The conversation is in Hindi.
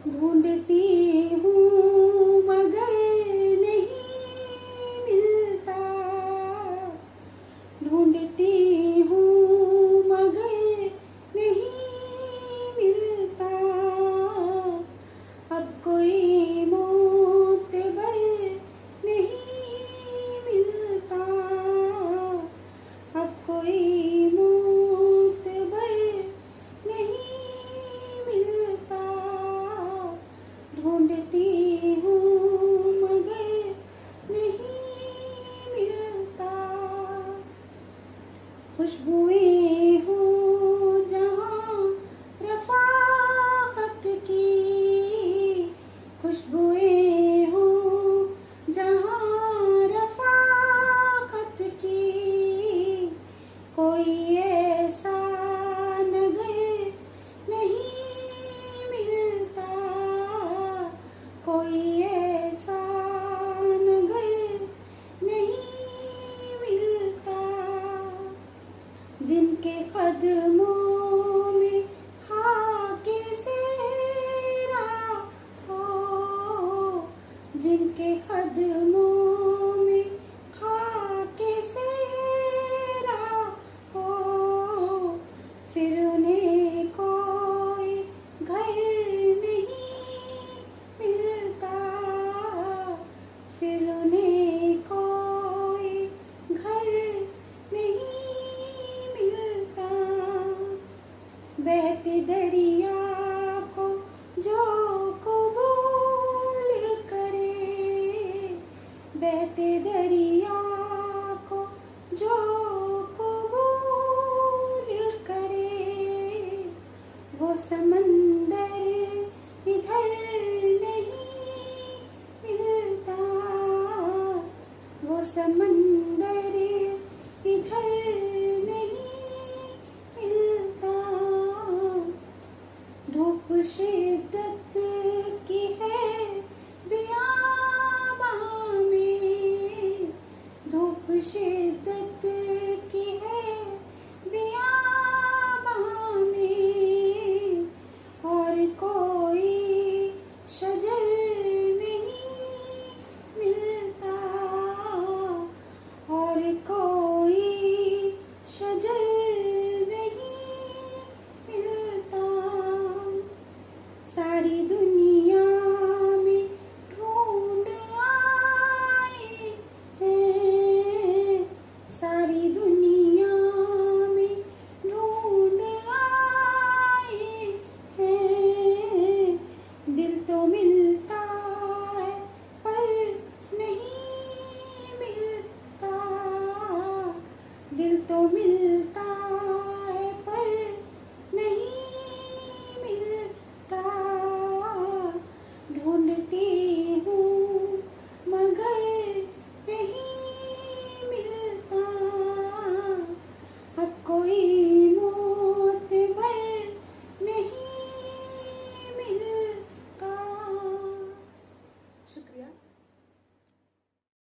ढूंढती हूँ मगर नहीं मिलता, ढूंढती हूँ मगर नहीं मिलता। अब कोई मोतबर नहीं मिलता, अब कोई मोतबर नहीं मिलता। ढूंढती हूँ मगर नहीं मिलता। खुशबुएं हों जहाँ रफ़ाक़त की, खुशबुएं हों जहाँ रफ़ाक़त की। कोई ऐसा नगर नहीं मिलता, कोई ऐसा नगर नहीं मिलता। जिनके कदमों में खाके सेरा हो, जिनके कदमों में खाके सेरा हो, फिर उन्हें कोई घर नहीं मिलता, फिर उन्हें कोई घर नहीं मिलता। बहते दरिया को जो कबूल करे, बहते दरिया को जो कबूल करे, वो समंदर इधर नहीं मिलता, वो समंदर इधर नहीं मिलता। धूप शिद्दत की है बियाबां में, धूप शिद्दत की है बियाबां में। और कोई शजर नहीं मिलता, और कोई शजर नहीं मिलता। सारी दुनिया में ढूंढ आए हैं, सारी दुनिया में ढूंढ आए हैं। दिल तो मिलता है पर नहीं मिलता, दिल तो मिलता